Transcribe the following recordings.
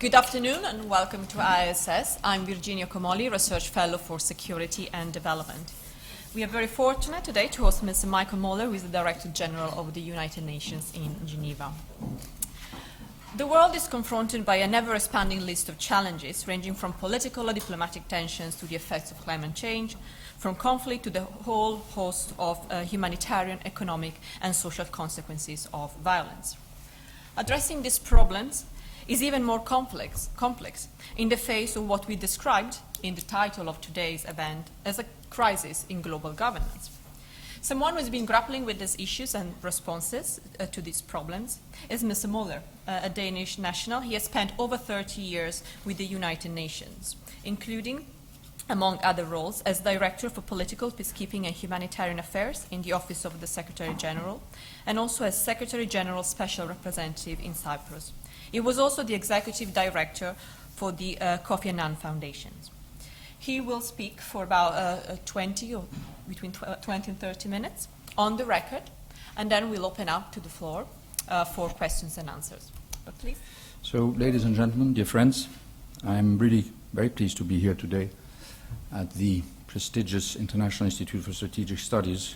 Good afternoon and welcome to ISS. I'm Virginia Comolli, Research Fellow for Security and Development. We are very fortunate today to host Mr. Michael Muller, who is the Director General of the United Nations in Geneva. The world is confronted by a never-expanding list of challenges, ranging from political or diplomatic tensions to the effects of climate change, from conflict to the whole host of humanitarian, economic, and social consequences of violence. Addressing these problems is even more complex in the face of what we described in the title of today's event as a crisis in global governance. Someone who has been grappling with these issues and responses to these problems is Mr. Muller, a Danish national. He has spent over 30 years with the United Nations, including, among other roles, as Director for Political, Peacekeeping and Humanitarian Affairs in the Office of the Secretary General, and also as Secretary General Special Representative in Cyprus. He was also the Executive Director for the Kofi Annan Foundation. He will speak for about between 20 and 30 minutes on the record, and then we'll open up to the floor for questions and answers. But please. So, ladies and gentlemen, dear friends, I'm really very pleased to be here today at the prestigious International Institute for Strategic Studies,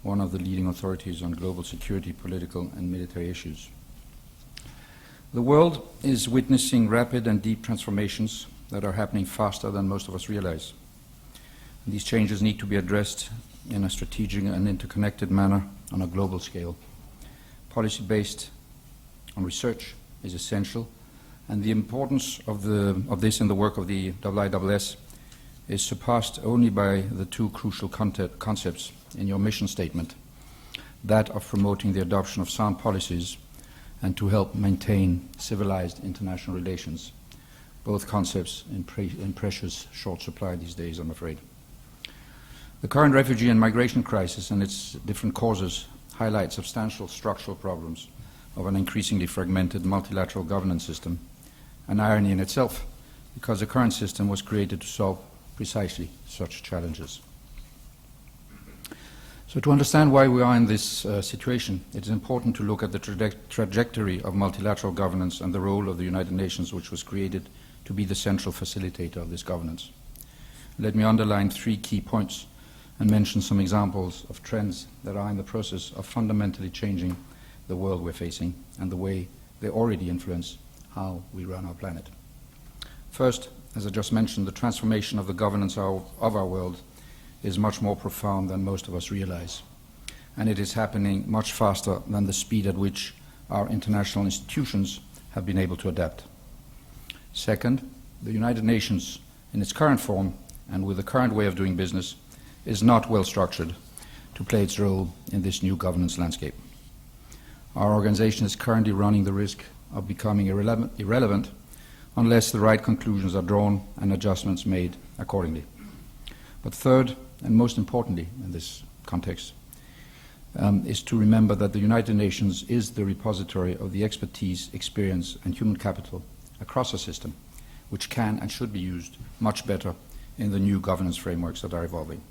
one of the leading authorities on global security, political and military issues. The world is witnessing rapid and deep transformations that are happening faster than most of us realize. And these changes need to be addressed in a strategic and interconnected manner on a global scale. Policy based on research is essential, and the importance of this in the work of the IISS is surpassed only by the two crucial concepts in your mission statement, that of promoting the adoption of sound policies and to help maintain civilized international relations. Both concepts in precious short supply these days, I'm afraid. The current refugee and migration crisis and its different causes highlight substantial structural problems of an increasingly fragmented multilateral governance system, an irony in itself, because the current system was created to solve precisely such challenges. So to understand why we are in this situation, it is important to look at the trajectory of multilateral governance and the role of the United Nations, which was created to be the central facilitator of this governance. Let me underline three key points and mention some examples of trends that are in the process of fundamentally changing the world we're facing and the way they already influence how we run our planet. First, as I just mentioned, the transformation of the governance of our world is much more profound than most of us realize, and it is happening much faster than the speed at which our international institutions have been able to adapt. Second, the United Nations, in its current form and with the current way of doing business, is not well structured to play its role in this new governance landscape. Our organization is currently running the risk of becoming irrelevant unless the right conclusions are drawn and adjustments made accordingly. But third, and most importantly in this context, is to remember that the United Nations is the repository of the expertise, experience and human capital across a system, which can and should be used much better in the new governance frameworks that are evolving.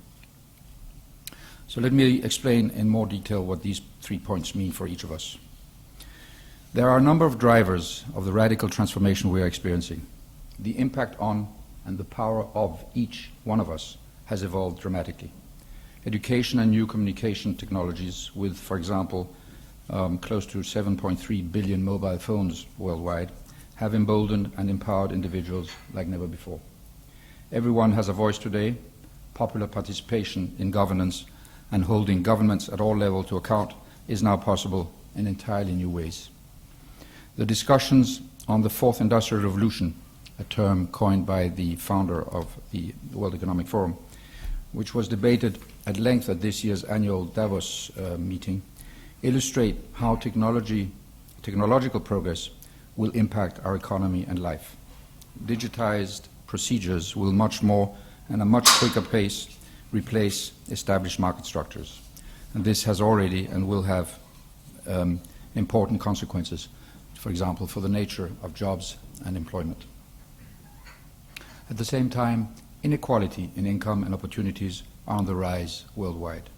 So let me explain in more detail what these 3 points mean for each of us. There are a number of drivers of the radical transformation we are experiencing. The impact on and the power of each one of us has evolved dramatically. Education and new communication technologies with, for example, close to 7.3 billion mobile phones worldwide have emboldened and empowered individuals like never before. Everyone has a voice today. Popular participation in governance and holding governments at all levels to account is now possible in entirely new ways. The discussions on the Fourth Industrial Revolution, a term coined by the founder of the World Economic Forum, which was debated at length at this year's annual Davos meeting, illustrate how technological progress will impact our economy and life. Digitized procedures will much more and a much quicker pace replace established market structures. And this has already and will have important consequences, for example, for the nature of jobs and employment. At the same time, inequality in income and opportunities are on the rise worldwide.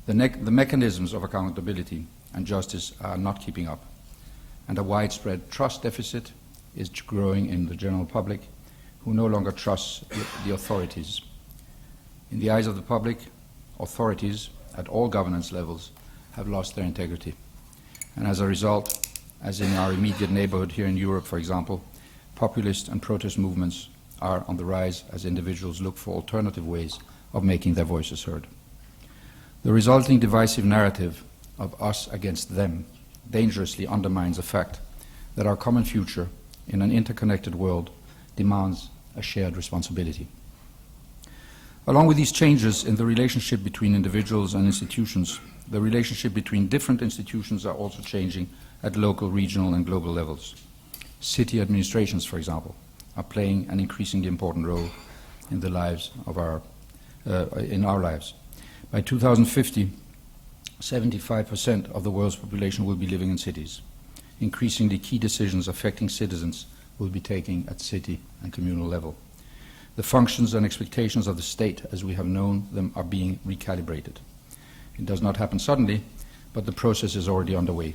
The mechanisms of accountability and justice are not keeping up, and a widespread trust deficit is growing in the general public, who no longer trusts the authorities. In the eyes of the public, authorities at all governance levels have lost their integrity. And as a result, as in our immediate neighborhood here in Europe, for example, populist and protest movements are on the rise as individuals look for alternative ways of making their voices heard. The resulting divisive narrative of us against them dangerously undermines the fact that our common future in an interconnected world demands a shared responsibility. Along with these changes in the relationship between individuals and institutions, the relationship between different institutions are also changing at local, regional, and global levels. City administrations, for example, are playing an increasingly important role in the lives of our lives. By 2050, 75% of the world's population will be living in cities. Increasingly, key decisions affecting citizens will be taken at city and communal level. The functions and expectations of the state, as we have known them, are being recalibrated. It does not happen suddenly, but the process is already underway.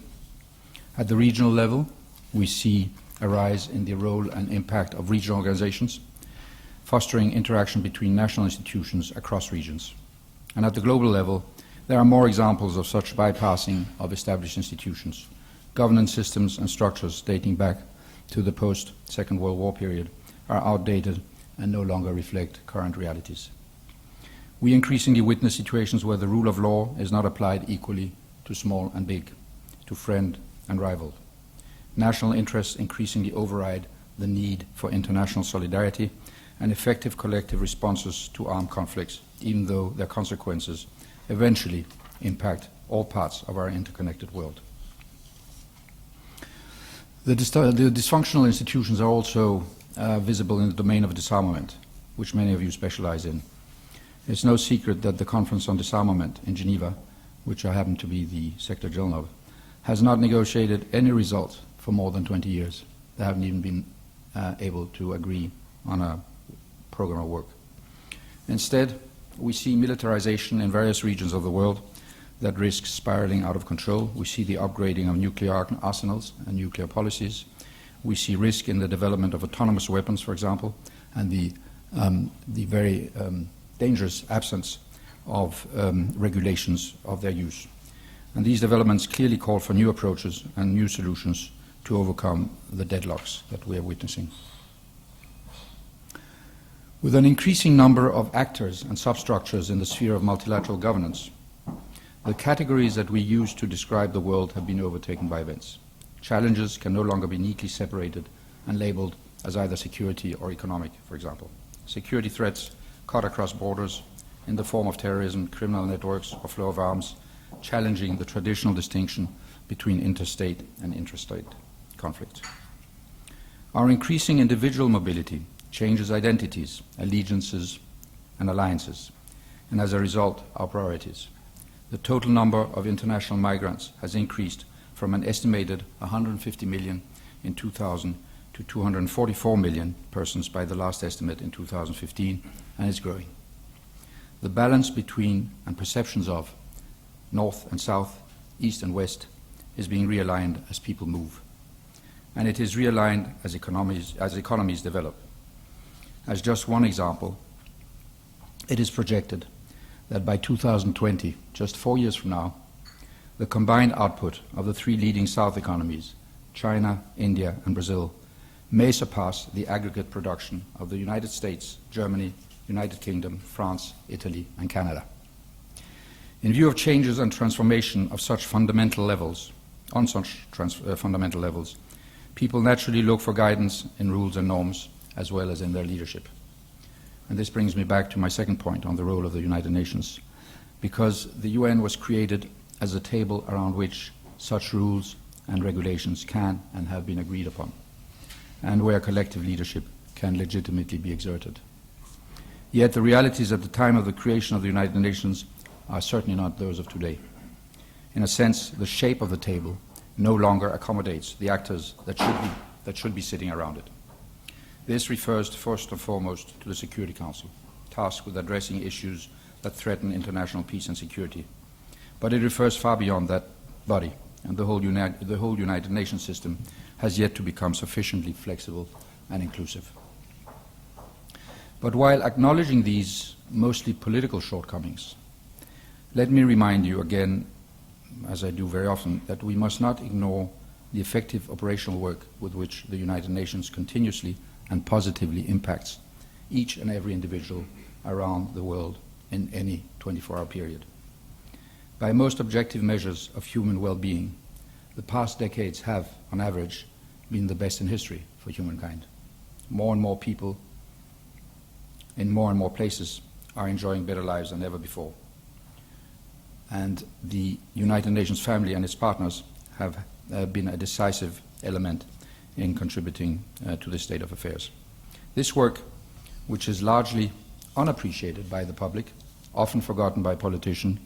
At the regional level, we see a rise in the role and impact of regional organizations, fostering interaction between national institutions across regions. And at the global level, there are more examples of such bypassing of established institutions. Governance systems and structures dating back to the post-Second World War period are outdated and no longer reflect current realities. We increasingly witness situations where the rule of law is not applied equally to small and big, to friend and rival. National interests increasingly override the need for international solidarity and effective collective responses to armed conflicts, even though their consequences eventually impact all parts of our interconnected world. The dysfunctional institutions are also visible in the domain of disarmament, which many of you specialize in. It's no secret that the Conference on Disarmament in Geneva, which I happen to be the Secretary General of, has not negotiated any result for more than 20 years. They haven't even been able to agree on a program of work. Instead, we see militarization in various regions of the world that risks spiraling out of control. We see the upgrading of nuclear arsenals and nuclear policies. We see risk in the development of autonomous weapons, for example, and the very dangerous absence of regulations of their use. And these developments clearly call for new approaches and new solutions to overcome the deadlocks that we are witnessing. With an increasing number of actors and substructures in the sphere of multilateral governance, the categories that we use to describe the world have been overtaken by events. Challenges can no longer be neatly separated and labeled as either security or economic, for example. Security threats cut across borders in the form of terrorism, criminal networks, or flow of arms, challenging the traditional distinction between interstate and intrastate conflict. Our increasing individual mobility changes identities, allegiances, and alliances, and as a result, our priorities. The total number of international migrants has increased from an estimated 150 million in 2000 to 244 million persons by the last estimate in 2015, and is growing. The balance between and perceptions of north and south, east and west is being realigned as people move. And it is realigned as economies develop. As just one example, it is projected that by 2020, just 4 years from now, the combined output of the three leading South economies, China, India, and Brazil, may surpass the aggregate production of the United States, Germany, United Kingdom, France, Italy, and Canada. In view of changes and transformation of such fundamental levels, fundamental levels, people naturally look for guidance in rules and norms as well as in their leadership. And this brings me back to my second point on the role of the United Nations, because the UN was created as a table around which such rules and regulations can and have been agreed upon, and where collective leadership can legitimately be exerted. Yet the realities at the time of the creation of the United Nations are certainly not those of today. In a sense, the shape of the table no longer accommodates the actors that should be sitting around it. This refers first and foremost to the Security Council, tasked with addressing issues that threaten international peace and security. But it refers far beyond that body and the whole United Nations system has yet to become sufficiently flexible and inclusive. But while acknowledging these mostly political shortcomings, let me remind you again, as I do very often, that we must not ignore the effective operational work with which the United Nations continuously and positively impacts each and every individual around the world in any 24-hour period. By most objective measures of human well-being, the past decades have, on average, been the best in history for humankind. More and more people in more and more places are enjoying better lives than ever before. And the United Nations family and its partners have been a decisive element in contributing to this state of affairs. This work, which is largely unappreciated by the public, often forgotten by politicians,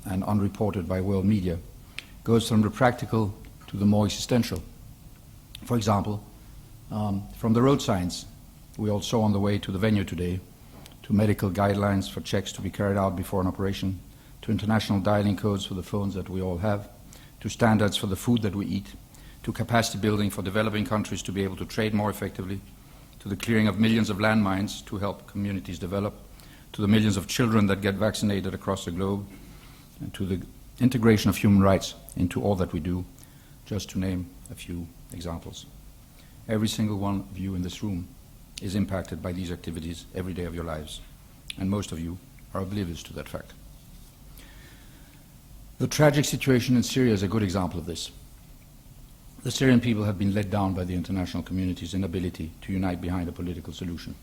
and unreported by world media, goes from the practical to the more existential. For example, from the road signs we all saw on the way to the venue today, to medical guidelines for checks to be carried out before an operation, to international dialing codes for the phones that we all have, to standards for the food that we eat, to capacity building for developing countries to be able to trade more effectively, to the clearing of millions of landmines to help communities develop, to the millions of children that get vaccinated across the globe, and to the integration of human rights into all that we do, just to name a few examples. Every single one of you in this room is impacted by these activities every day of your lives, and most of you are oblivious to that fact. The tragic situation in Syria is a good example of this. The Syrian people have been let down by the international community's inability to unite behind a political solution.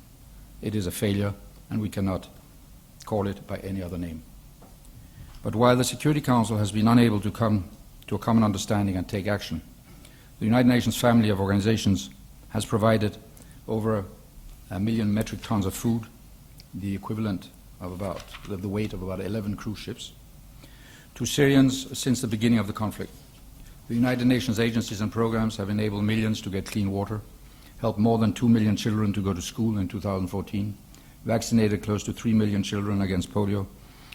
It is a failure, and we cannot call it by any other name. But while the Security Council has been unable to come to a common understanding and take action, the United Nations family of organizations has provided over 1 million metric tons of food, the equivalent of about the weight of about 11 cruise ships, to Syrians since the beginning of the conflict. The United Nations agencies and programs have enabled millions to get clean water, helped more than 2 million children to go to school in 2014, vaccinated close to 3 million children against polio,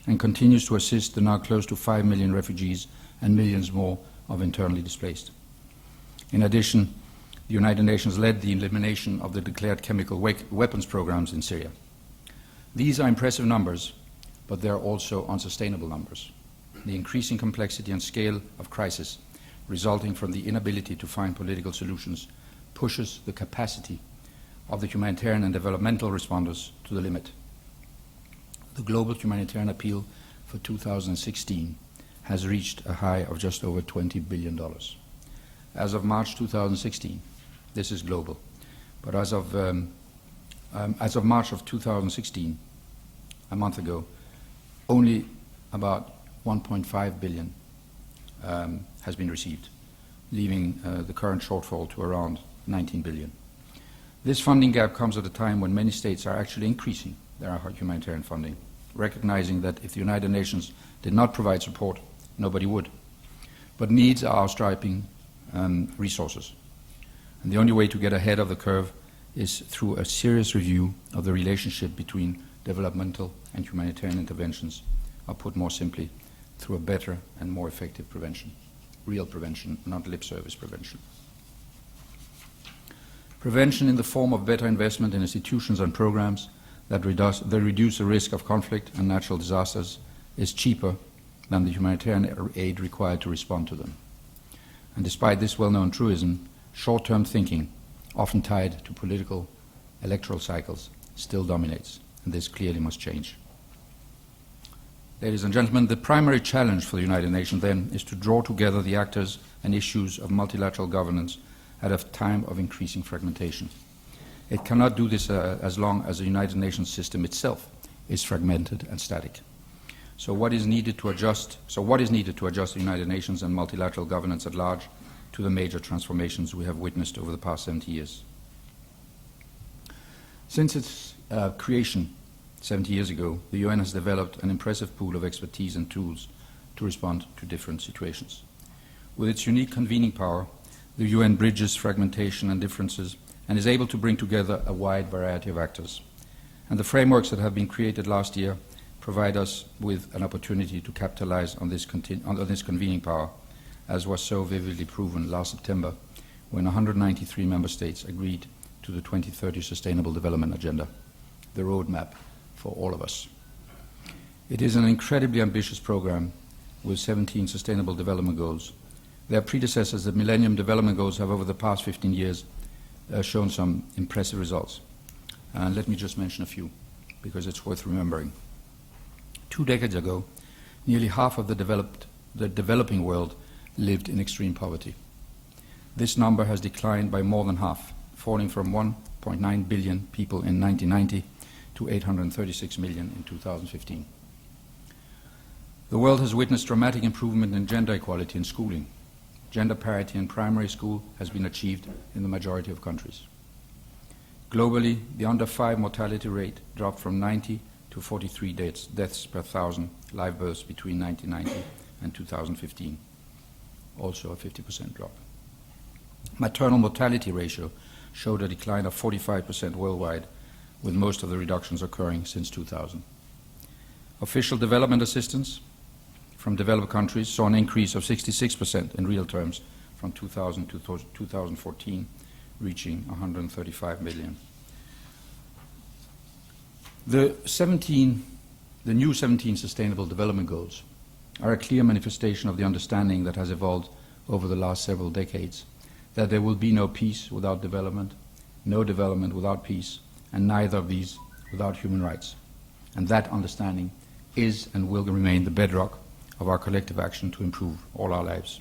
and continues to assist the now close to 5 million refugees and millions more of internally displaced. In addition, the United Nations led the elimination of the declared chemical weapons programs in Syria. These are impressive numbers, but they are also unsustainable numbers. The increasing complexity and scale of crisis resulting from the inability to find political solutions pushes the capacity of the humanitarian and developmental responders to the limit. The global humanitarian appeal for 2016 has reached a high of just over $20 billion. As of March 2016, this is global, but as of March of 2016, a month ago, only about 1.5 billion has been received, leaving the current shortfall to around 19 billion. This funding gap comes at a time when many states are actually increasing their humanitarian funding, recognizing that if the United Nations did not provide support, nobody would. But needs are outstripping resources. And the only way to get ahead of the curve is through a serious review of the relationship between developmental and humanitarian interventions, or put more simply, through a better and more effective prevention. Real prevention, not lip service prevention. Prevention in the form of better investment in institutions and programs that reduce the risk of conflict and natural disasters is cheaper than the humanitarian aid required to respond to them. And despite this well-known truism, short-term thinking, often tied to political electoral cycles, still dominates, and this clearly must change. Ladies and gentlemen, the primary challenge for the United Nations then is to draw together the actors and issues of multilateral governance at a time of increasing fragmentation. It cannot do this as long as the United Nations system itself is fragmented and static. So what is needed to adjust the United Nations and multilateral governance at large to the major transformations we have witnessed over the past 70 years? Since its creation 70 years ago, the UN has developed an impressive pool of expertise and tools to respond to different situations. With its unique convening power, the UN bridges fragmentation and differences and is able to bring together a wide variety of actors. And the frameworks that have been created last year provide us with an opportunity to capitalize on this convening power, as was so vividly proven last September when 193 member states agreed to the 2030 Sustainable Development Agenda, the roadmap for all of us. It is an incredibly ambitious program with 17 Sustainable Development Goals. Their predecessors, the Millennium Development Goals, have over the past 15 years shown some impressive results. And let me just mention a few, because it's worth remembering. 2 decades ago, nearly half of the developing world lived in extreme poverty. This number has declined by more than half, falling from 1.9 billion people in 1990 to 836 million in 2015. The world has witnessed dramatic improvement in gender equality in schooling. Gender parity in primary school has been achieved in the majority of countries. Globally, the under-5 mortality rate dropped from 90 to 43 deaths per 1,000 live births between 1990 and 2015, also a 50% drop. Maternal mortality ratio showed a decline of 45% worldwide, with most of the reductions occurring since 2000. Official development assistance from developed countries saw an increase of 66% in real terms from 2000 to 2014, reaching 135 million. The new 17 Sustainable Development Goals are a clear manifestation of the understanding that has evolved over the last several decades, that there will be no peace without development, no development without peace, and neither of these without human rights. And that understanding is and will remain the bedrock of our collective action to improve all our lives.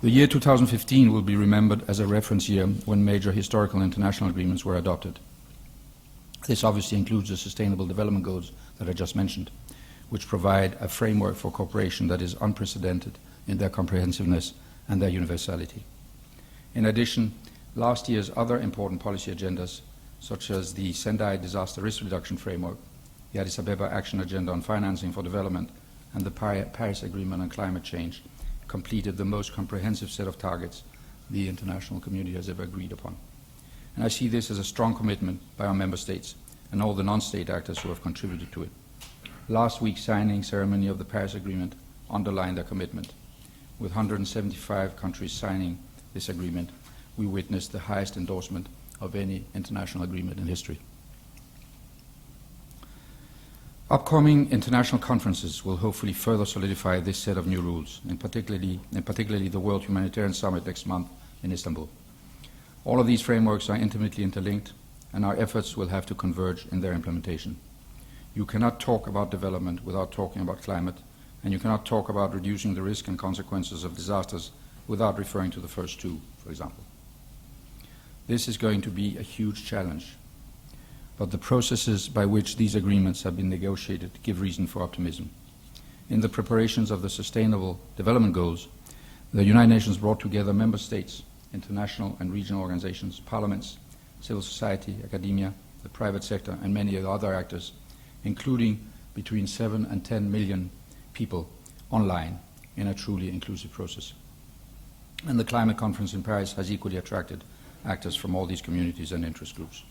The year 2015 will be remembered as a reference year when major historical international agreements were adopted. This obviously includes the Sustainable Development Goals that I just mentioned, which provide a framework for cooperation that is unprecedented in their comprehensiveness and their universality. In addition, last year's other important policy agendas, such as the Sendai Disaster Risk Reduction Framework, the Addis Ababa Action Agenda on Financing for Development, and the Paris Agreement on Climate Change, completed the most comprehensive set of targets the international community has ever agreed upon. And I see this as a strong commitment by our member states and all the non-state actors who have contributed to it. Last week's signing ceremony of the Paris Agreement underlined their commitment. With 175 countries signing this agreement, we witnessed the highest endorsement of any international agreement in history. Upcoming international conferences will hopefully further solidify this set of new rules, and particularly the World Humanitarian Summit next month in Istanbul. All of these frameworks are intimately interlinked, and our efforts will have to converge in their implementation. You cannot talk about development without talking about climate, and you cannot talk about reducing the risk and consequences of disasters without referring to the first two, for example. This is going to be a huge challenge, but the processes by which these agreements have been negotiated give reason for optimism. In the preparations of the Sustainable Development Goals, the United Nations brought together member states, international and regional organizations, parliaments, civil society, academia, the private sector, and many other actors, including between 7 and 10 million people online in a truly inclusive process. And the climate conference in Paris has equally attracted actors from all these communities and interest groups.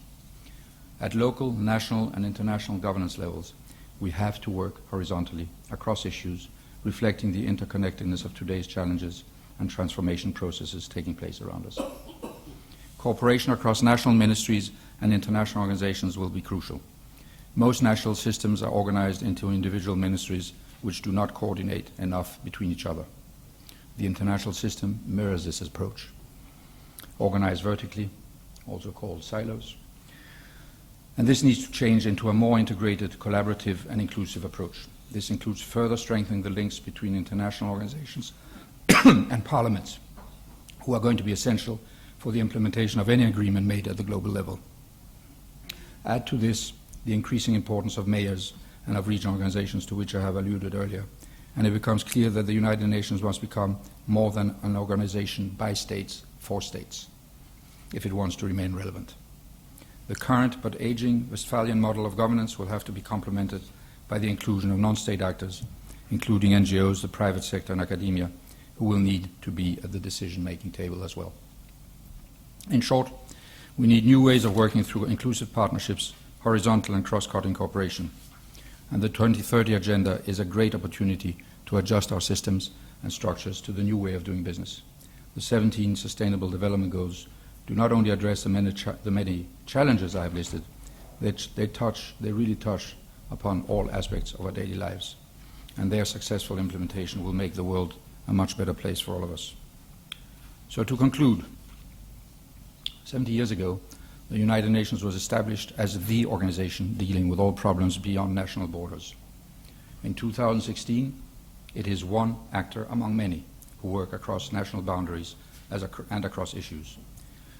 At local, national, and international governance levels, we have to work horizontally across issues, reflecting the interconnectedness of today's challenges and transformation processes taking place around us. Cooperation across national ministries and international organizations will be crucial. Most national systems are organized into individual ministries which do not coordinate enough between each other. The international system mirrors this approach. Organized vertically, also called silos. And this needs to change into a more integrated, collaborative, and inclusive approach. This includes further strengthening the links between international organizations and parliaments, who are going to be essential for the implementation of any agreement made at the global level. Add to this the increasing importance of mayors and of regional organizations, to which I have alluded earlier, and it becomes clear that the United Nations must become more than an organization by states for states, if it wants to remain relevant. The current but aging Westphalian model of governance will have to be complemented by the inclusion of non-state actors, including NGOs, the private sector, and academia, who will need to be at the decision-making table as well. In short, we need new ways of working through inclusive partnerships, horizontal and cross-cutting cooperation. And the 2030 Agenda is a great opportunity to adjust our systems and structures to the new way of doing business. The 17 Sustainable Development Goals do not only address the many challenges I have listed, they really touch upon all aspects of our daily lives. And their successful implementation will make the world a much better place for all of us. So to conclude, 70 years ago, the United Nations was established as the organization dealing with all problems beyond national borders. In 2016, it is one actor among many who work across national boundaries and across issues.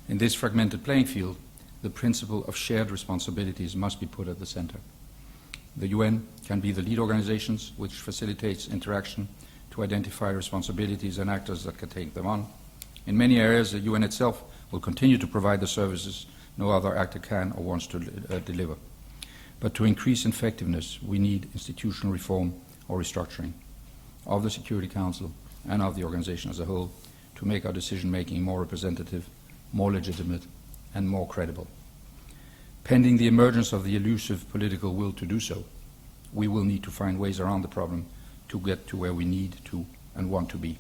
In this fragmented playing field, the principle of shared responsibilities must be put at the center. The UN can be the lead organizations which facilitates interaction to identify responsibilities and actors that can take them on. In many areas, the UN itself will continue to provide the services no other actor can or wants to deliver. But to increase effectiveness, we need institutional reform or restructuring of the Security Council and of the organization as a whole to make our decision-making more representative, more legitimate, and more credible. Pending the emergence of the elusive political will to do so, we will need to find ways around the problem to get to where we need to and want to be.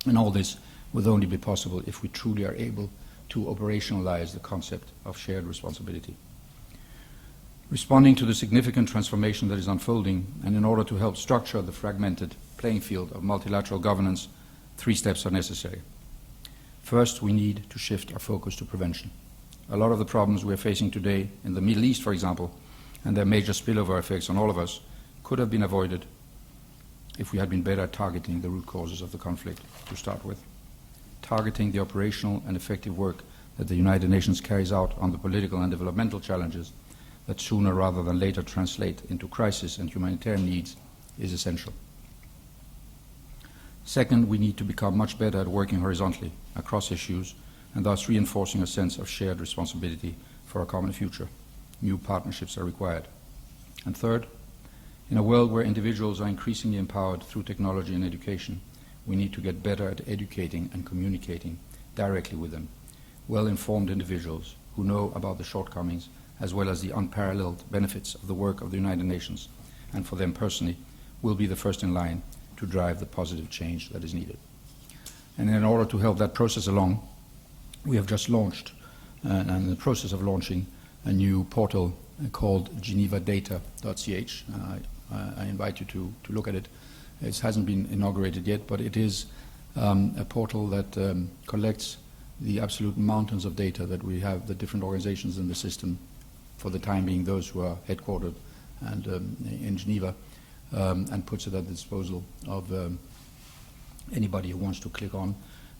And all this will only be possible if we truly are able to operationalize the concept of shared responsibility. Responding to the significant transformation that is unfolding, and in order to help structure the fragmented playing field of multilateral governance, 3 steps are necessary. First, we need to shift our focus to prevention. A lot of the problems we are facing today in the Middle East, for example, and their major spillover effects on all of us, could have been avoided if we had been better at targeting the root causes of the conflict to start with. Targeting the operational and effective work that the United Nations carries out on the political and developmental challenges that sooner rather than later translate into crisis and humanitarian needs is essential. Second, we need to become much better at working horizontally across issues and thus reinforcing a sense of shared responsibility for a common future. New partnerships are required. And third, in a world where individuals are increasingly empowered through technology and education, we need to get better at educating and communicating directly with them. Well-informed individuals who know about the shortcomings as well as the unparalleled benefits of the work of the United Nations, and for them personally, will be the first in line to drive the positive change that is needed. And in order to help that process along, we have just launched, and in the process of launching, a new portal called Geneva Data CH. I invite you to look at it. It hasn't been inaugurated yet, but it is a portal that collects the absolute mountains of data that we have, the different organizations in the system, for the time being those who are headquartered and in Geneva, and puts it at the disposal of anybody who wants to click on.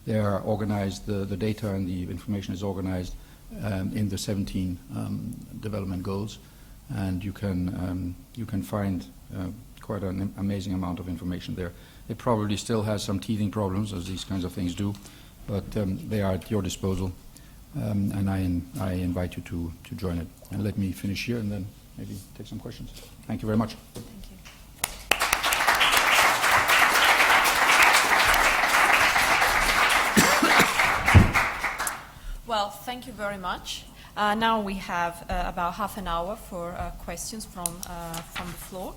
They are organized, the data and the information is organized in the 17 development goals, and you can find quite an amazing amount of information there. It probably still has some teething problems, as these kinds of things do, but they are at your disposal, and I invite you to join it. And let me finish here and then maybe take some questions. Thank you very much. Thank you. Well, thank you very much. Now we have about half an hour for questions from the floor.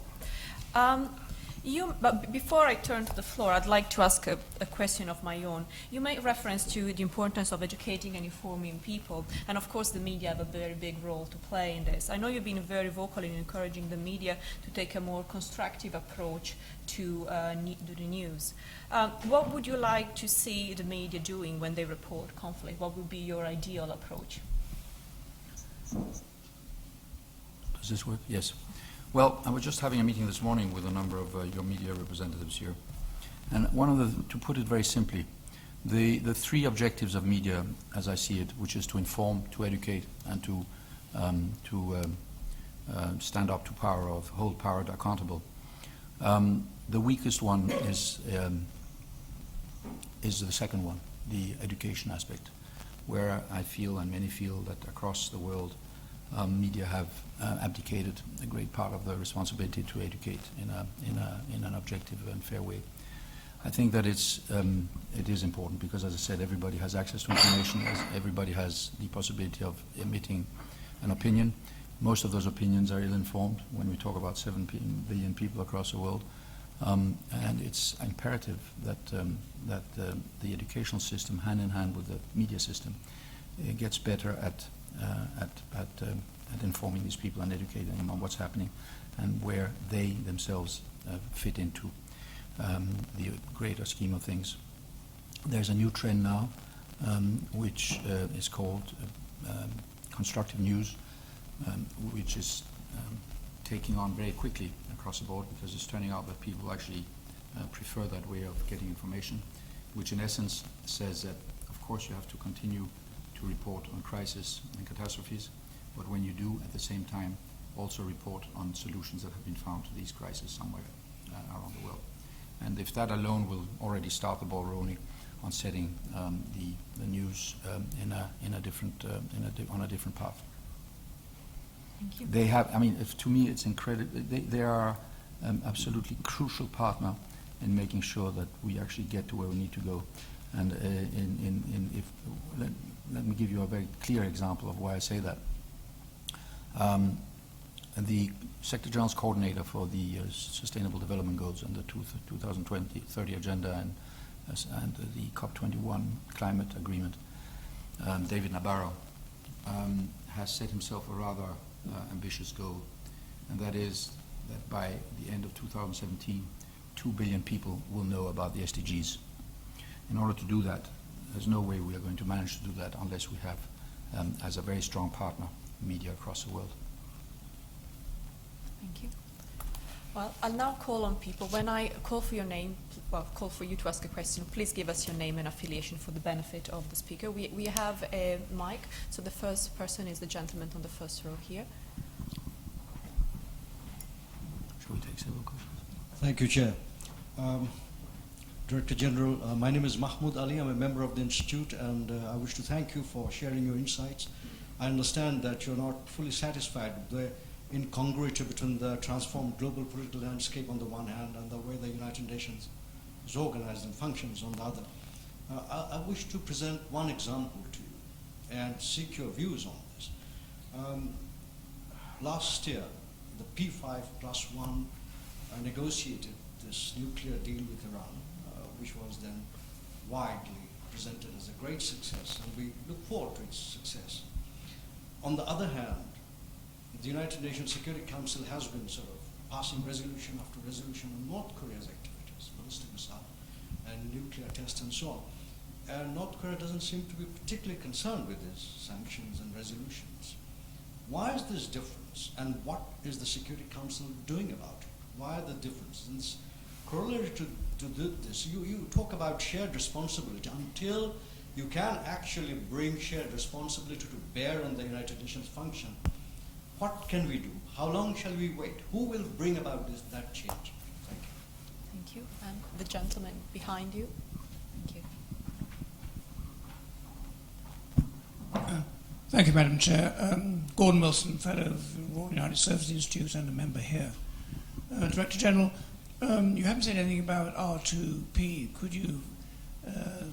But before I turn to the floor, I'd like to ask a question of my own. You made reference to the importance of educating and informing people, and of course the media have a very big role to play in this. I know you've been very vocal in encouraging the media to take a more constructive approach to the news. What would you like to see the media doing when they report conflict? What would be your ideal approach? Does this work? Yes. Well, I was just having a meeting this morning with a number of your media representatives here, and to put it very simply, the 3 objectives of media, as I see it, which is to inform, to educate, and to stand up to power, of hold power accountable. The weakest one is the second one, the education aspect, where I feel and many feel that across the world media have abdicated a great part of the responsibility to educate in an objective and fair way. I think that it is important because, as I said, everybody has access to information, everybody has the possibility of emitting an opinion, Most of those opinions are ill-informed when we talk about 7 billion people across the world. And it's imperative that, the educational system, hand in hand with the media system, gets better at informing these people and educating them on what's happening and where they themselves fit into the greater scheme of things. There's a new trend now, which is called constructive news, which is taking on very quickly across the board, because it's turning out that people actually prefer that way of getting information, which in essence says that, of course, you have to continue to report on crisis and catastrophes, but when you do, at the same time, also report on solutions that have been found to these crises somewhere around the world. And if that alone will already start the ball rolling on setting the news on a different path. Thank you. They have, I mean, to me, it's incredible. They are absolutely crucial partner in making sure that we actually get to where we need to go. And let me give you a very clear example of why I say that. The Secretary General's coordinator for the Sustainable Development Goals and the 2030 Agenda and the COP21 climate agreement, David Nabarro, has set himself a rather ambitious goal, and that is that by the end of 2017, 2 billion people will know about the SDGs. In order to do that, there's no way we are going to manage to do that unless we have, as a very strong partner, media across the world. Thank you. Well, I'll now call on people. When I call for your name, call for you to ask a question, please give us your name and affiliation for the benefit of the speaker. We have a mic, so the first person is the gentleman on the first row here. Shall we take several questions? Thank you, Chair. Director General, my name is Mahmoud Ali. I'm a member of the Institute, and I wish to thank you for sharing your insights. I understand that you're not fully satisfied with the incongruity between the transformed global political landscape on the one hand and the way the United Nations is organized and functions on the other. I wish to present one example to you and seek your views on this. Last year, the P5+1 negotiated this nuclear deal with Iran, which was then widely presented as a great success, and we look forward to its success. On the other hand, the United Nations Security Council has been sort of passing resolution after resolution on North Korea's activities, ballistic missile and nuclear tests and so on. And North Korea doesn't seem to be particularly concerned with these sanctions and resolutions. Why is this difference, and what is the Security Council doing about it? Why the difference? And corollary to this, you talk about shared responsibility. Until you can actually bring shared responsibility to bear on the United Nations function, what can we do? How long shall we wait? Who will bring about that change? Thank you. Thank you. And the gentleman behind you. Thank you. Thank you, Madam Chair. Gordon Wilson, Fellow of the Royal United Services Institute and a member here. Director General, you haven't said anything about R2P. Could you,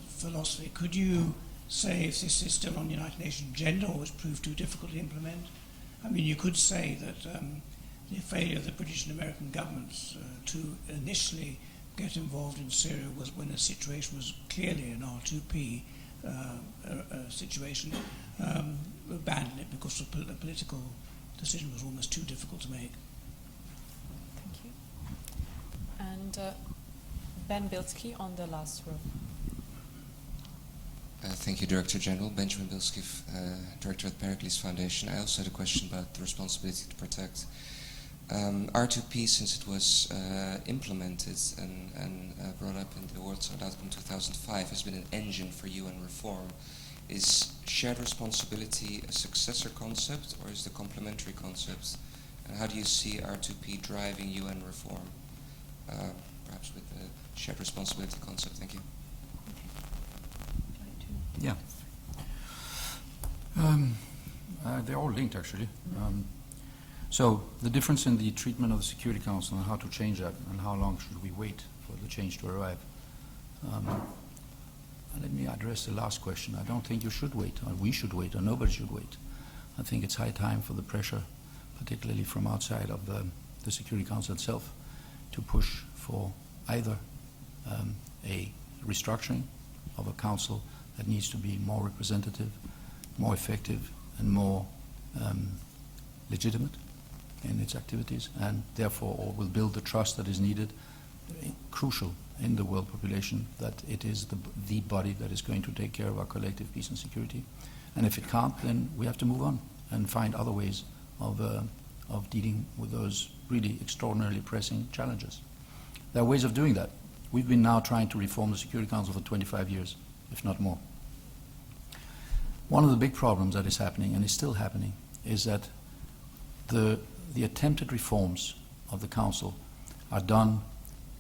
philosophy, could you say if this is still on the United Nations agenda or has proved too difficult to implement? I mean, you could say that the failure of the British and American governments to initially get involved in Syria was when the situation was clearly an R2P situation, abandoned it because the political decision was almost too difficult to make. Thank you. And Ben Bilski on the last row. Thank you, Director General. Benjamin Bilski, Director at Pericles Foundation. I also had a question about the responsibility to protect. R2P, since it was implemented and brought up in the World Summit Outcome 2005, has been an engine for UN reform. Is shared responsibility a successor concept, or is it a complementary concept? And how do you see R2P driving UN reform? Perhaps with the shared responsibility concept. Thank you. Yeah. They're all linked, actually. So the difference in the treatment of the Security Council and how to change that, and how long should we wait for the change to arrive. Let me address the last question. I don't think you should wait, or we should wait, or nobody should wait. I think it's high time for the pressure particularly from outside of the Security Council itself, to push for either a restructuring of a council that needs to be more representative, more effective, and more legitimate in its activities, and therefore will build the trust that is needed, crucial in the world population, that it is the body that is going to take care of our collective peace and security. And if it can't, then we have to move on and find other ways of dealing with those really extraordinarily pressing challenges. There are ways of doing that. We've been now trying to reform the Security Council for 25 years, if not more. One of the big problems that is happening, and is still happening, is that the attempted reforms of the Council are done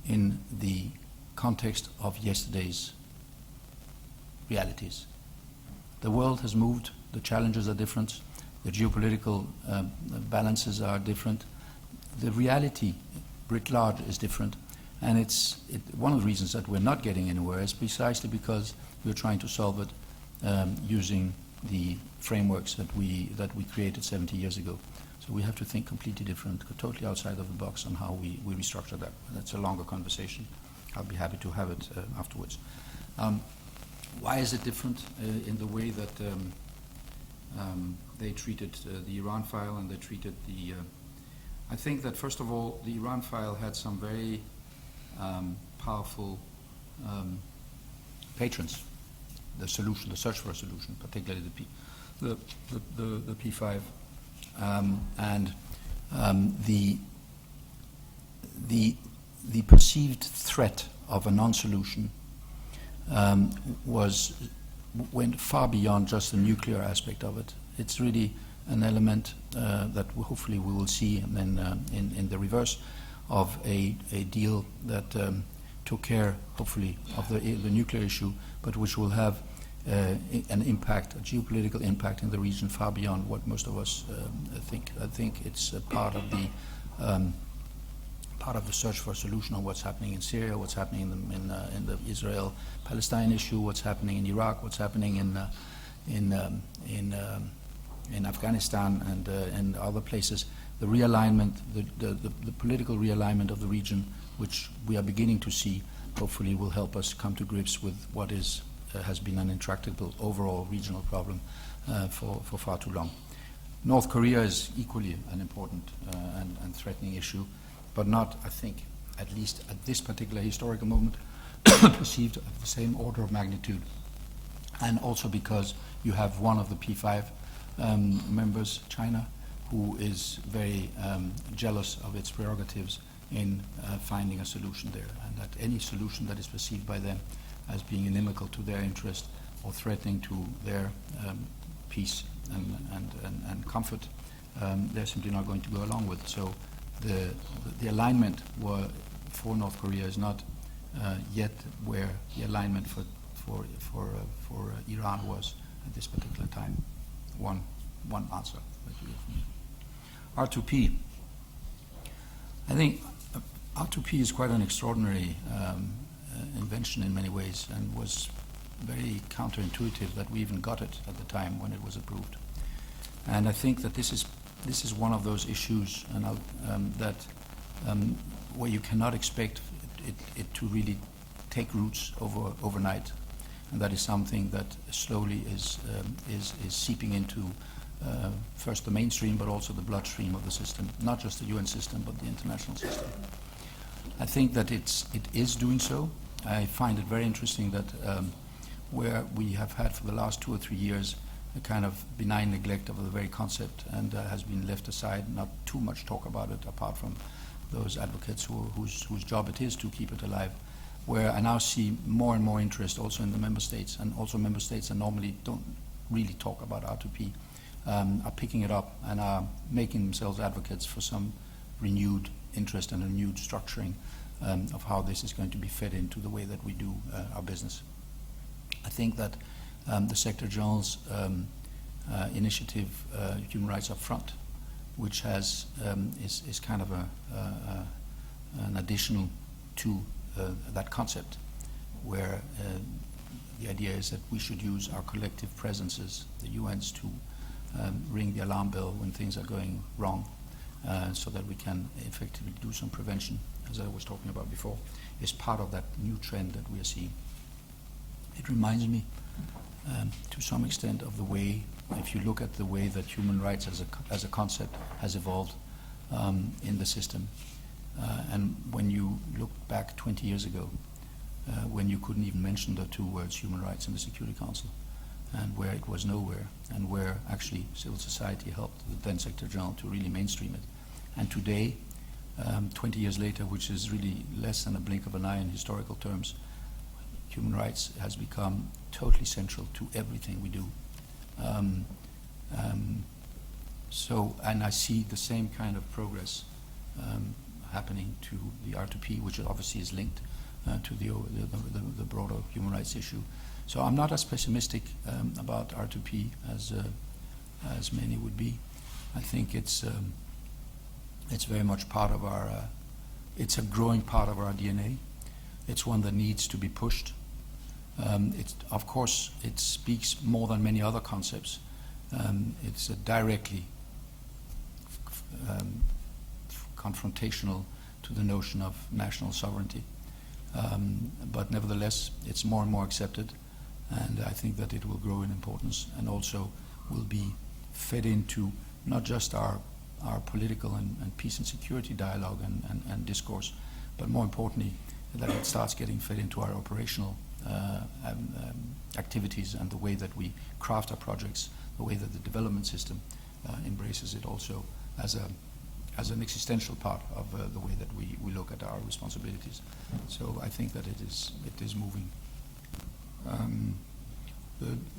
in the context of yesterday's realities. The world has moved, the challenges are different, the geopolitical balances are different, the reality writ large is different, and one of the reasons that we're not getting anywhere is precisely because we're trying to solve it using the frameworks that we created 70 years ago. So we have to think completely different, totally outside of the box on how we restructure that. That's a longer conversation. I'll be happy to have it afterwards. Why is it different in the way that they treated the Iran file and they treated the... I think that, first of all, the Iran file had some very powerful patrons. The solution, the search for a solution, particularly the P5, and the perceived threat of a non-solution went far beyond just the nuclear aspect of it. It's really an element that hopefully we will see in the reverse of a deal that took care, hopefully, of the nuclear issue, but which will have an impact, a geopolitical impact in the region far beyond what most of us think. I think it's a part of the search for a solution on what's happening in Syria, what's happening in the Israel-Palestine issue, what's happening in Iraq, what's happening in Afghanistan and other places. The realignment, the political realignment of the region, which we are beginning to see, hopefully will help us come to grips with what has been an intractable overall regional problem for far too long. North Korea is equally an important and threatening issue, but not, I think, at least at this particular historical moment, perceived of the same order of magnitude. And also because you have one of the P5 members, China, who is very jealous of its prerogatives in finding a solution there, and that any solution that is perceived by them as being inimical to their interest or threatening to their peace and comfort, they're simply not going to go along with. So the alignment for North Korea is not yet where the alignment for Iran was at this particular time. One answer that you give me. R2P. I think R2P is quite an extraordinary invention in many ways, and was very counterintuitive that we even got it at the time when it was approved. And I think that this is one of those issues, and where you cannot expect it to really take roots overnight, and that is something that slowly is seeping into first the mainstream, but also the bloodstream of the system, not just the UN system, but the international system. I think that it is doing so. I find it very interesting that where we have had for the last 2 or 3 years a kind of benign neglect of the very concept, and has been left aside, not too much talk about it apart from those advocates whose job it is to keep it alive, where I now see more and more interest also in the member states, and also member states that normally don't really talk about R2P are picking it up and are making themselves advocates for some renewed interest and renewed structuring of how this is going to be fed into the way that we do our business. I think that the Secretary General's initiative, Human Rights Up Front, which is kind of an additional to that concept, where the idea is that we should use our collective presences, the UN's, to ring the alarm bell when things are going wrong, so that we can effectively do some prevention, as I was talking about before, is part of that new trend that we are seeing. It reminds me to some extent of the way, if you look at the way that human rights as a concept has evolved in the system. And when you look back 20 years ago, when you couldn't even mention the two words human rights in the Security Council, and where it was nowhere, and where actually civil society helped the then Secretary General to really mainstream it. And today, 20 years later, which is really less than a blink of an eye in historical terms, human rights has become totally central to everything we do. And I see the same kind of progress happening to the R2P, which obviously is linked to the broader human rights issue. So I'm not as pessimistic about R2P as many would be. I think it's very much part of our. It's a growing part of our DNA. It's one that needs to be pushed. Of course, it speaks more than many other concepts. It's directly confrontational to the notion of national sovereignty. But nevertheless, it's more and more accepted, and I think that it will grow in importance and also will be fed into not just our political and peace and security dialogue and discourse, but more importantly, that it starts getting fed into our operational activities and the way that we craft our projects, the way that the development system embraces it also as an existential part of the way that we look at our responsibilities. So I think that it is moving.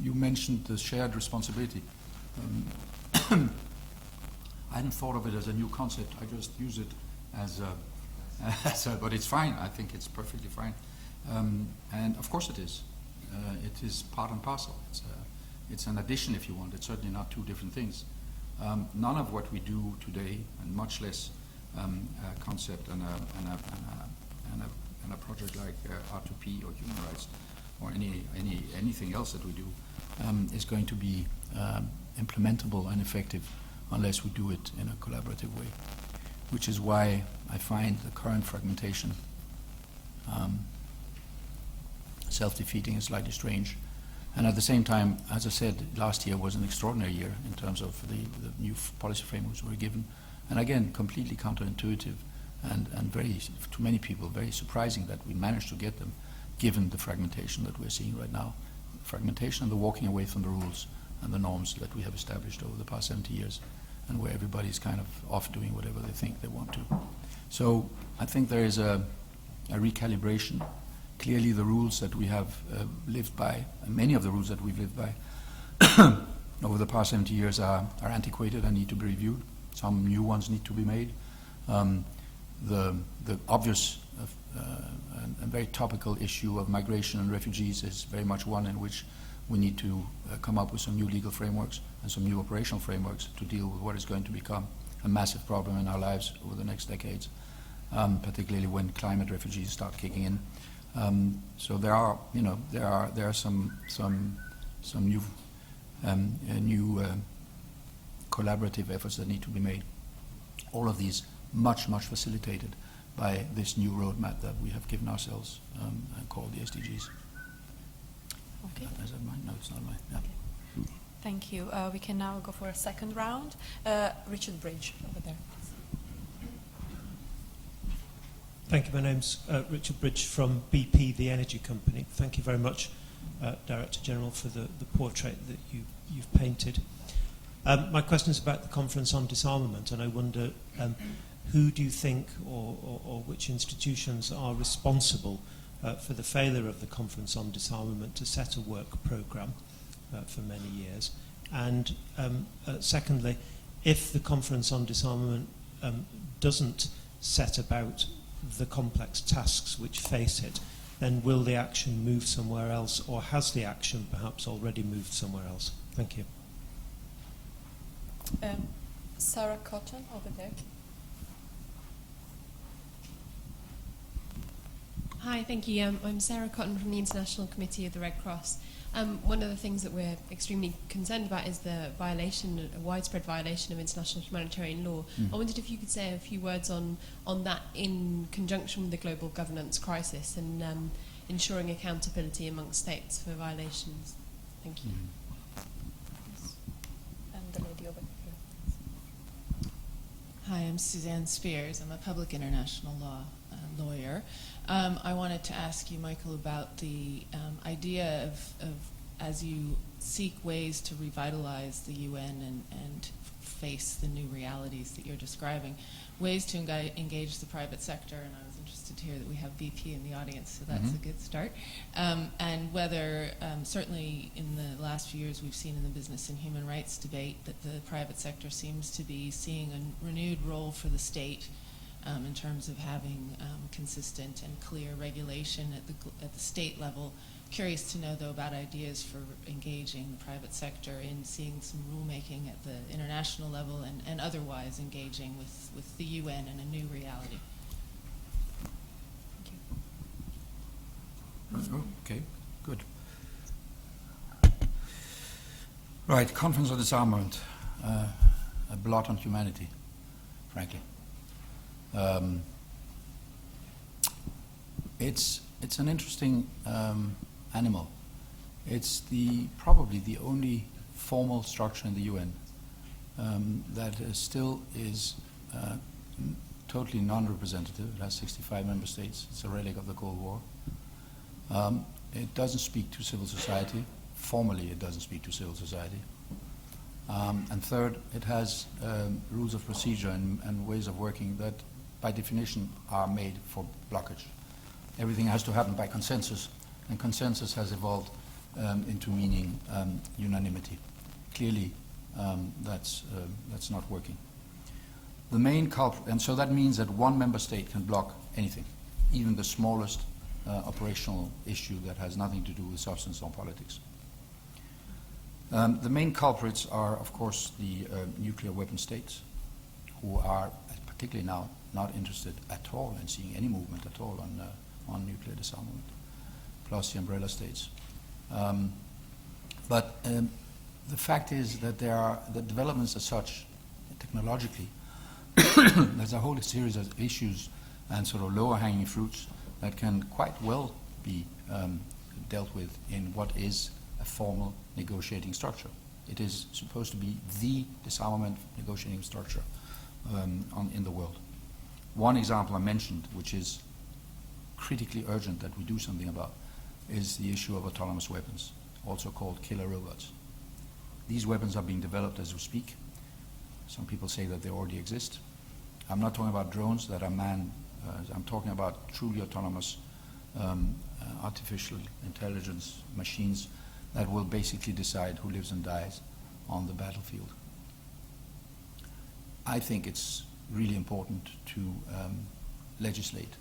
You mentioned the shared responsibility. I hadn't thought of it as a new concept. I just use it as but it's fine. I think it's perfectly fine. And of course it is. It is part and parcel. It's an addition, if you want. It's certainly not two different things. None of what we do today, and much less a concept and a project like R2P or human rights or anything else that we do, is going to be implementable and effective unless we do it in a collaborative way. Which is why I find the current fragmentation self-defeating and slightly strange. And at the same time, as I said, last year was an extraordinary year in terms of the new policy frameworks we were given. And again, completely counterintuitive and very, to many people, very surprising that we managed to get them, given the fragmentation that we're seeing right now. Fragmentation and the walking away from the rules and the norms that we have established over the past 70 years, and where everybody's kind of off doing whatever they think they want to. So I think there is a recalibration. Clearly the rules that we have lived by, and many of the rules that we've lived by over the past 70 years are antiquated and need to be reviewed. Some new ones need to be made. The obvious and very topical issue of migration and refugees is very much one in which we need to come up with some new legal frameworks and some new operational frameworks to deal with what is going to become a massive problem in our lives over the next decades, particularly when climate refugees start kicking in. So there are some new collaborative efforts that need to be made. All of these much facilitated by this new roadmap that we have given ourselves and called the SDGs. Okay. Is that mine? No, it's not mine. Yeah. Okay. Thank you. We can now go for a second round. Richard Bridge over there. Thank you. My name's Richard Bridge from BP, the energy company. Thank you very much, Director General, for the portrait that you've painted. My question is about the Conference on Disarmament, and I wonder who do you think or which institutions are responsible for the failure of the Conference on Disarmament to set a work programme for many years? And secondly, if the Conference on Disarmament doesn't set about the complex tasks which face it, then will the action move somewhere else, or has the action perhaps already moved somewhere else? Thank you. Sarah Cotton over there. Hi, thank you. I'm Sarah Cotton from the International Committee of the Red Cross. One of the things that we're extremely concerned about is the violation, a widespread violation of international humanitarian law. I wondered if you could say a few words on that in conjunction with the global governance crisis and ensuring accountability amongst states for violations. Thank you. And the lady over here. Hi, I'm Suzanne Spears. I'm a public international law lawyer. I wanted to ask you, Michael, about the idea of as you seek ways to revitalize the UN and face the new realities that you're describing, ways to engage the private sector, and I was interested to hear that we have BP in the audience, so that's a good start, and whether, certainly in the last few years we've seen in the business and human rights debate that the private sector seems to be seeing a renewed role for the state in terms of having consistent and clear regulation at the state level. Curious to know, though, about ideas for engaging the private sector in seeing some rulemaking at the international level and otherwise engaging with the UN and a new reality. Thank you. Okay, good. Right, Conference on Disarmament, a blot on humanity, frankly. It's an interesting animal. It's probably the only formal structure in the UN that still is totally non-representative. It has 65 member states. It's a relic of the Cold War. It doesn't speak to civil society. Formally, it doesn't speak to civil society. And third, it has rules of procedure and ways of working that, by definition, are made for blockage. Everything has to happen by consensus, and consensus has evolved into meaning unanimity. Clearly, that's not working. The main culprit, and so that means that one member state can block anything, even the smallest operational issue that has nothing to do with substance or politics. The main culprits are, of course, the nuclear weapon states, who are, particularly now, not interested at all in seeing any movement at all on nuclear disarmament, plus the umbrella states. But the fact is that the developments as such, technologically, there's a whole series of issues and sort of lower-hanging fruits that can quite well be dealt with in what is a formal negotiating structure. It is supposed to be the disarmament negotiating structure in the world. One example I mentioned, which is critically urgent that we do something about, is the issue of autonomous weapons, also called killer robots. These weapons are being developed as we speak. Some people say that they already exist. I'm not talking about drones that are manned. I'm talking about truly autonomous artificial intelligence machines that will basically decide who lives and dies on the battlefield. I think it's really important to legislate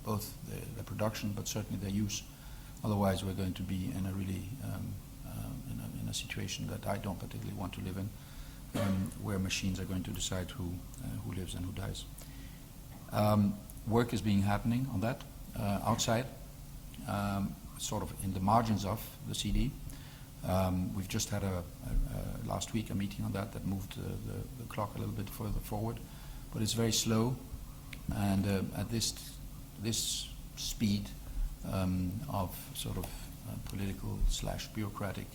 both the production, but certainly their use. Otherwise, we're going to be in a really in a situation that I don't particularly want to live in, where machines are going to decide who lives and who dies. Work is happening on that outside, sort of in the margins of the CD. We've just had last week a meeting on that moved the clock a little bit further forward, but it's very slow, and at this speed of sort of political / bureaucratic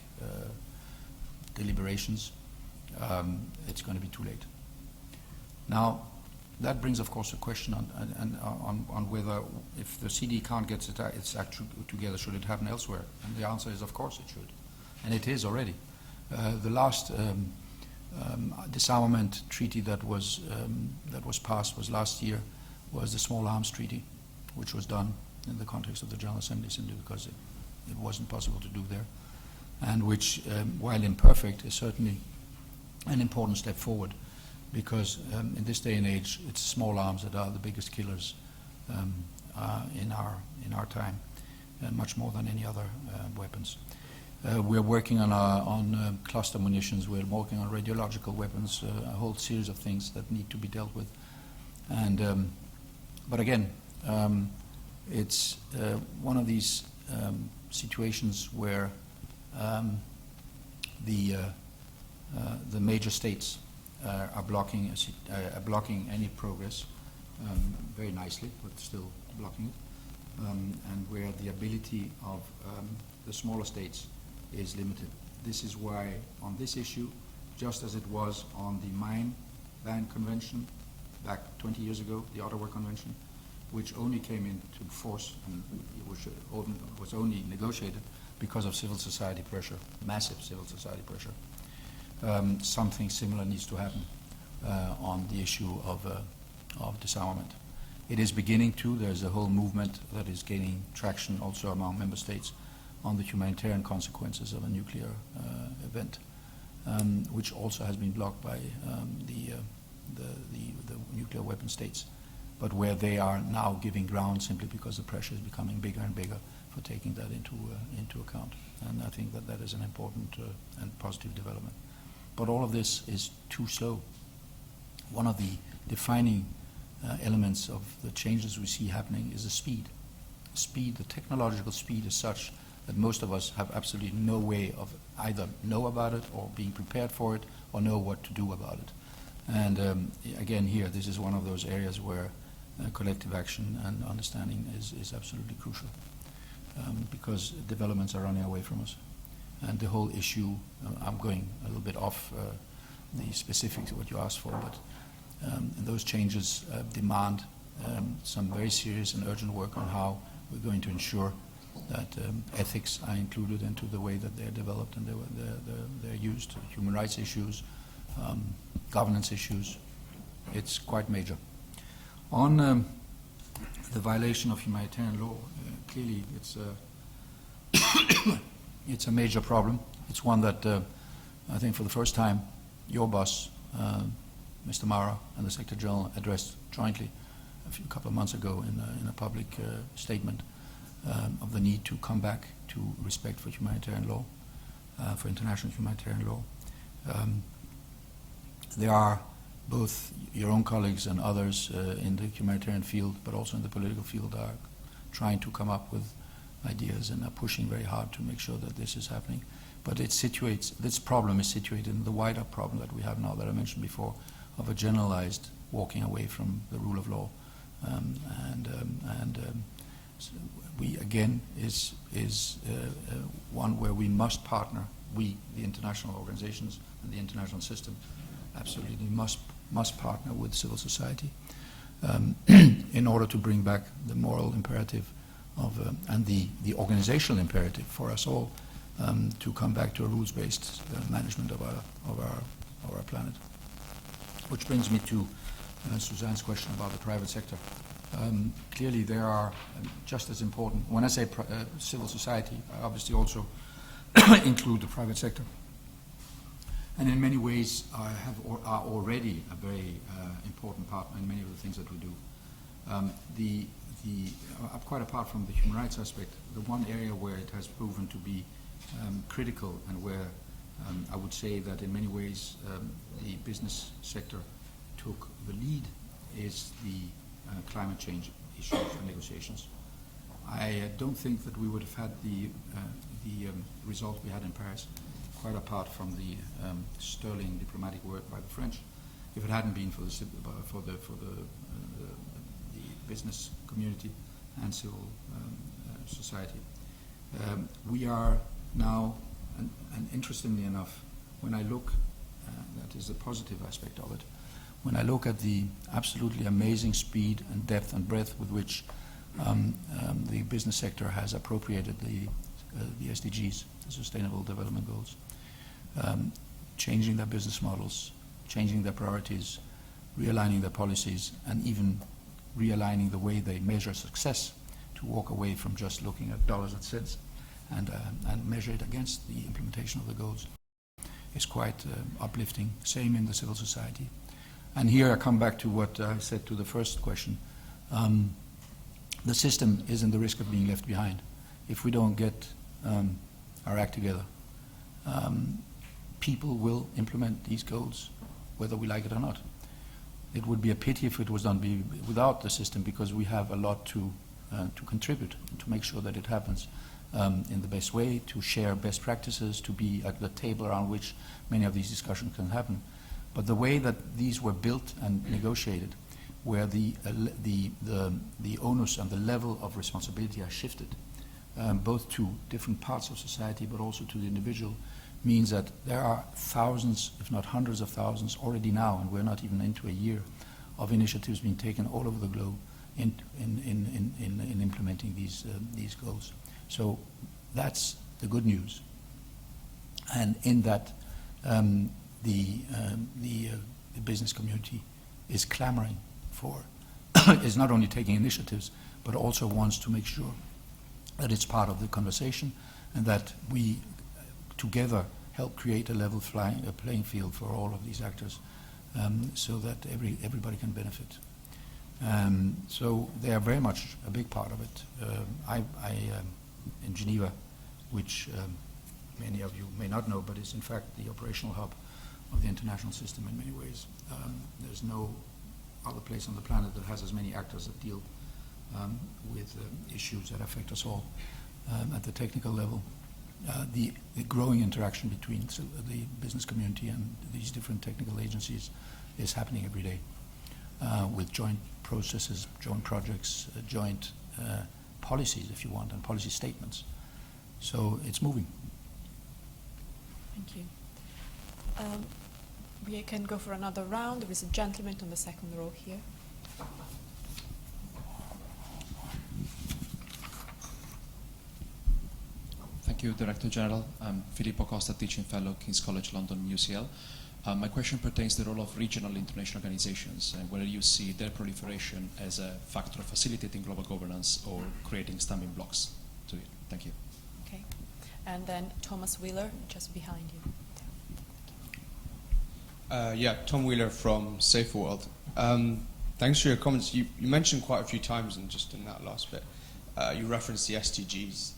deliberations, it's going to be too late. Now, that brings, of course, a question on whether, if the CD can't get its act together, should it happen elsewhere? And the answer is, of course, it should, and it is already. The last disarmament treaty that was passed was last year, was the Small Arms Treaty, which was done in the context of the General Assembly simply because it wasn't possible to do there, and which, while imperfect, is certainly an important step forward, because in this day and age, it's small arms that are the biggest killers in our time, much more than any other weapons. We're working on cluster munitions. We're working on radiological weapons. A whole series of things that need to be dealt with. And but again, It's one of these situations where the major states are blocking any progress very nicely, but still blocking it, and where the ability of the smaller states is limited. This is why on this issue, just as it was on the Mine Ban Convention back 20 years ago, the Ottawa Convention, which only came into force and which was only negotiated because of civil society pressure, massive civil society pressure. Something similar needs to happen on the issue of disarmament. It is beginning to. There's a whole movement that is gaining traction also among member states on the humanitarian consequences of a nuclear event, which also has been blocked by the nuclear weapon states, but where they are now giving ground simply because the pressure is becoming bigger and bigger for taking that into account. And I think that is an important and positive development. But all of this is too slow. One of the defining elements of the changes we see happening is the speed. The technological speed is such that most of us have absolutely no way of either know about it or being prepared for it or know what to do about it. And again here, this is one of those areas where collective action and understanding is absolutely crucial, because developments are running away from us. And the whole issue, I'm going a little bit off the specifics of what you asked for, but those changes demand some very serious and urgent work on how we're going to ensure that ethics are included into the way that they're developed and they're used. Human rights issues, governance issues, it's quite major. On the violation of humanitarian law, clearly it's a major problem. It's one that I think for the first time your boss, Mr. Mara, and the Secretary General addressed jointly a couple of months ago in a public statement of the need to come back to respect for humanitarian law, for international humanitarian law. There are both your own colleagues and others in the humanitarian field, but also in the political field, are trying to come up with ideas and are pushing very hard to make sure that this is happening. But this problem is situated in the wider problem that we have now, that I mentioned before, of a generalized walking away from the rule of law. So we again is one where we must partner. We, the international organizations and the international system, absolutely must partner with civil society in order to bring back the moral imperative of and the organizational imperative for us all to come back to a rules-based management of our planet. Which brings me to Suzanne's question about the private sector. Clearly, there are just as important. When I say civil society, I obviously also include the private sector. And in many ways, are already a very important partner in many of the things that we do. Quite apart from the human rights aspect, the one area where it has proven to be critical and where I would say that in many ways the business sector took the lead is the climate change issues and negotiations. I don't think that we would have had the result we had in Paris, quite apart from the sterling diplomatic work by the French, if it hadn't been for the business community and civil society. We are now, and interestingly enough, when I look, that is the positive aspect of it, when I look at the absolutely amazing speed and depth and breadth with which the business sector has appropriated the SDGs, the Sustainable Development Goals, changing their business models, changing their priorities, realigning their policies, and even realigning the way they measure success to walk away from just looking at dollars and cents and measure it against the implementation of the goals is quite uplifting. Same in the civil society. And here I come back to what I said to the first question. The system is in the risk of being left behind. If we don't get our act together, people will implement these goals, whether we like it or not. It would be a pity if it was done without the system, because we have a lot to to contribute, to make sure that it happens in the best way, to share best practices, to be at the table around which many of these discussions can happen. But the way that these were built and negotiated, where the onus and the level of responsibility are shifted, both to different parts of society but also to the individual, means that there are thousands, if not hundreds of thousands, already now, and we're not even into a year, of initiatives being taken all over the globe in implementing these goals. So that's the good news. And in that, the business community is clamoring for, is not only taking initiatives, but also wants to make sure that it's part of the conversation and that we together help create a level playing field for all of these actors, so that everybody can benefit. So they are very much a big part of it. In Geneva, which many of you may not know, but is in fact the operational hub of the international system in many ways. There's no other place on the planet that has as many actors that deal with issues that affect us all at the technical level. The growing interaction between the business community and these different technical agencies is happening every day, with joint processes, joint projects, joint policies, if you want, and policy statements. So it's moving. Thank you. We can go for another round. There is a gentleman on the second row here. Thank you, Director General. I'm Filippo Costa, Teaching Fellow, King's College London, UCL. My question pertains to the role of regional international organizations and whether you see their proliferation as a factor of facilitating global governance or creating stumbling blocks to it. Thank you. Okay. And then Thomas Wheeler, just behind you. Tom Wheeler from Safe World. Thanks for your comments. You mentioned quite a few times, and just in that last bit, you referenced the SDGs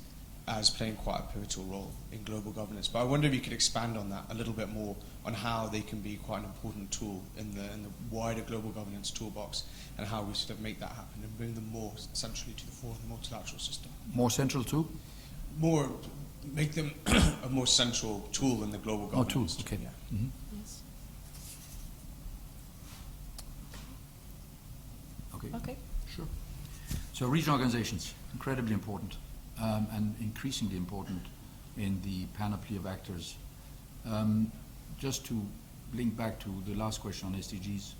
as playing quite a pivotal role in global governance. But I wonder if you could expand on that a little bit more, on how they can be quite an important tool in the wider global governance toolbox, and how we sort of make that happen and bring them more centrally to the fore of the multilateral system. More central too? Make them a more central tool in the global governance. Oh, tools, okay. Yeah. Mm-hmm. Yes. Okay. Sure. So regional organizations, incredibly important, and increasingly important in the panoply of actors. Just to link back to the last question on SDGs,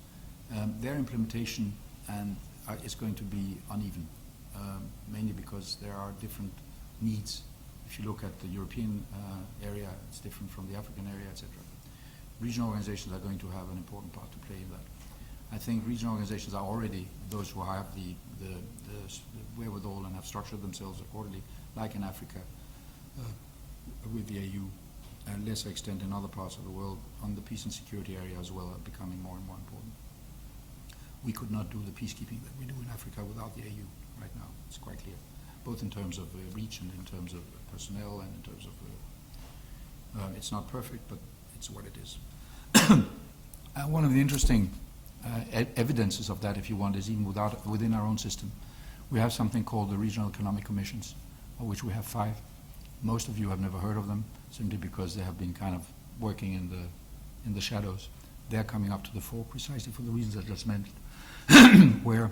their implementation is going to be uneven, mainly because there are different needs. If you look at the European area, it's different from the African area, etc. Regional organizations are going to have an important part to play in that. I think regional organizations are already those who have the wherewithal and have structured themselves accordingly, like in Africa with the AU, and lesser extent in other parts of the world on the peace and security area as well, are becoming more and more important. We could not do the peacekeeping that we do in Africa without the AU right now. It's quite clear, both in terms of reach and in terms of personnel and in terms of it's not perfect, but it's what it is. One of the interesting evidences of that, if you want, is even within our own system. We have something called the Regional Economic Commissions, of which we have 5. Most of you have never heard of them, simply because they have been kind of working in the shadows. They're coming up to the fore precisely for the reasons I just mentioned, where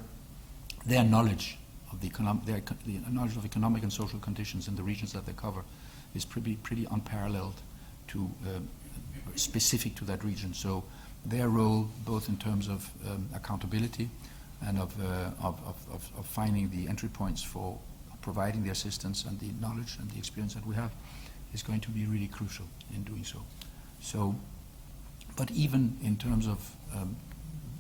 their knowledge of the knowledge of economic and social conditions in the regions that they cover is pretty unparalleled, to specific to that region. So their role, both in terms of accountability and of finding the entry points for providing the assistance and the knowledge and the experience that we have, is going to be really crucial in doing so. So, but even in terms of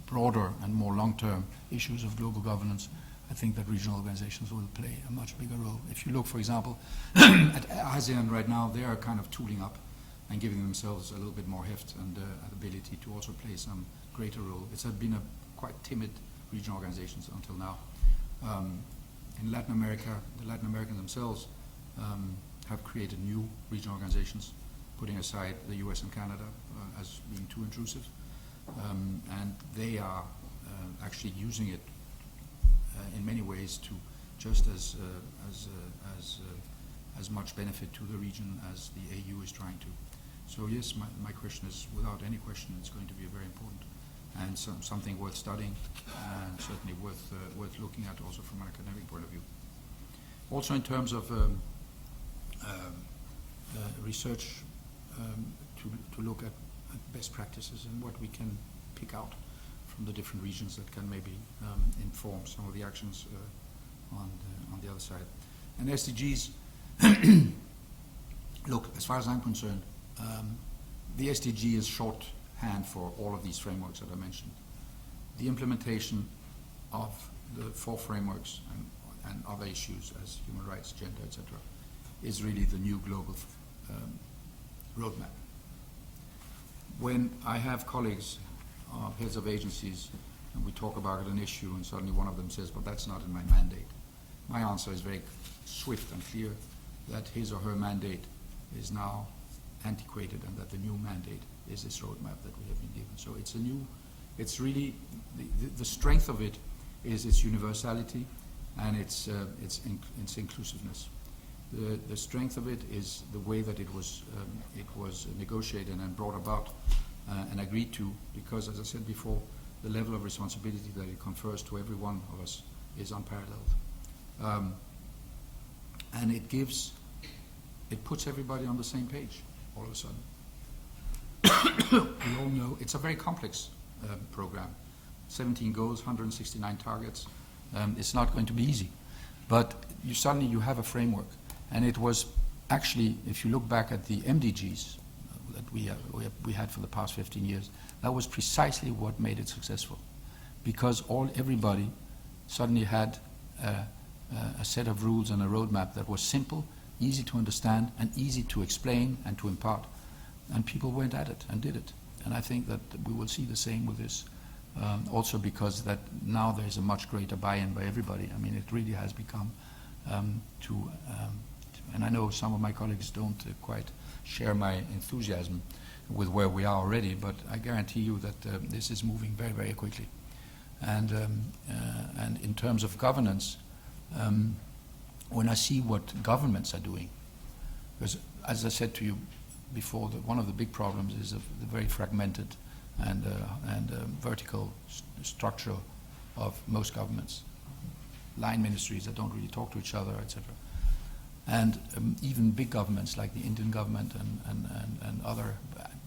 broader and more long-term issues of global governance, I think that regional organizations will play a much bigger role. If you look, for example, at ASEAN right now, they are kind of tooling up and giving themselves a little bit more heft and ability to also play some greater role. It's been a quite timid regional organizations until now. In Latin America, the Latin Americans themselves have created new regional organizations, putting aside the US and Canada as being too intrusive. And they are actually using it in many ways to just as much benefit to the region as the AU is trying to. So yes, my question is, without any question, it's going to be very important and something worth studying and certainly worth looking at also from an academic point of view. Also in terms of research, to look at best practices and what we can pick out from the different regions that can maybe inform some of the actions on the other side. And SDGs, look, as far as I'm concerned, the SDG is shorthand for all of these frameworks that I mentioned. The implementation of the 4 frameworks and other issues as human rights, gender, etc., is really the new global roadmap. When I have colleagues, heads of agencies, and we talk about an issue and suddenly one of them says, but that's not in my mandate, my answer is very swift and clear, that his or her mandate is now antiquated and that the new mandate is this roadmap that we have been given. So it's really, the strength of it is its universality and its inclusiveness. The strength of it is the way that it was negotiated and brought about and agreed to, because, as I said before, the level of responsibility that it confers to every one of us is unparalleled. And it puts everybody on the same page all of a sudden. We all know it's a very complex program. 17 goals, 169 targets. It's not going to be easy. But suddenly you have a framework. And it was actually, if you look back at the MDGs that we had for the past 15 years, that was precisely what made it successful. Because everybody suddenly had a set of rules and a roadmap that was simple, easy to understand, and easy to explain and to impart. And people went at it and did it. And I think that we will see the same with this. Also because that now there's a much greater buy-in by everybody. I mean, it really has become and I know some of my colleagues don't quite share my enthusiasm with where we are already, but I guarantee you that this is moving very, very quickly. And in terms of governance, when I see what governments are doing, because as I said to you before, one of the big problems is the very fragmented and vertical structure of most governments. Line ministries that don't really talk to each other, etc. And even big governments like the Indian government and other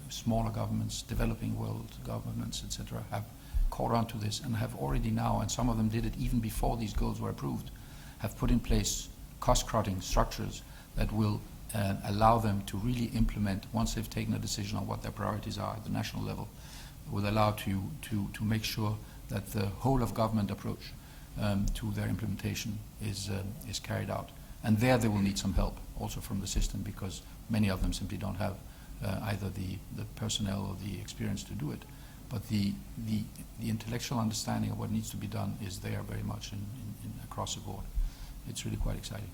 smaller governments, developing world governments, etc., have caught on to this and have already now, and some of them did it even before these goals were approved, have put in place cost-cutting structures that will allow them to really implement, once they've taken a decision on what their priorities are at the national level, will allow to make sure that the whole of government approach to their implementation is carried out. And there they will need some help also from the system, because many of them simply don't have either the personnel or the experience to do it. But the intellectual understanding of what needs to be done is there very much across the board. It's really quite exciting.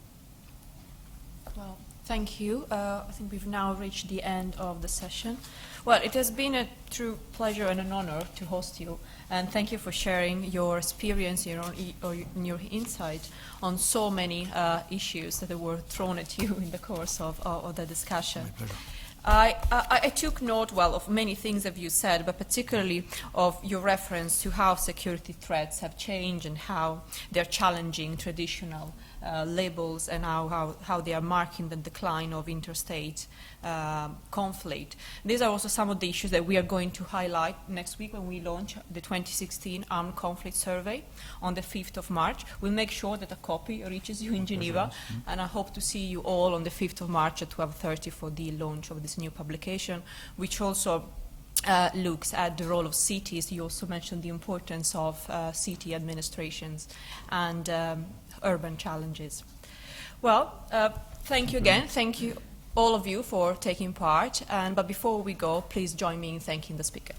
Well, thank you. I think we've now reached the end of the session. Well, it has been a true pleasure and an honor to host you, and thank you for sharing your experience, your insight on so many issues that were thrown at you in the course of the discussion. My pleasure. I took note, well, of many things that you said, but particularly of your reference to how security threats have changed and how they're challenging traditional labels and how they are marking the decline of interstate conflict. These are also some of the issues that we are going to highlight next week when we launch the 2016 Armed Conflict Survey on the 5th of March. We'll make sure that a copy reaches you in Geneva, and I hope to see you all on the 5th of March at 12:30 for the launch of this new publication, which also looks at the role of cities. You also mentioned the importance of city administrations and urban challenges. Well, thank you again. Thank you, all of you, for taking part. But before we go, please join me in thanking the speaker.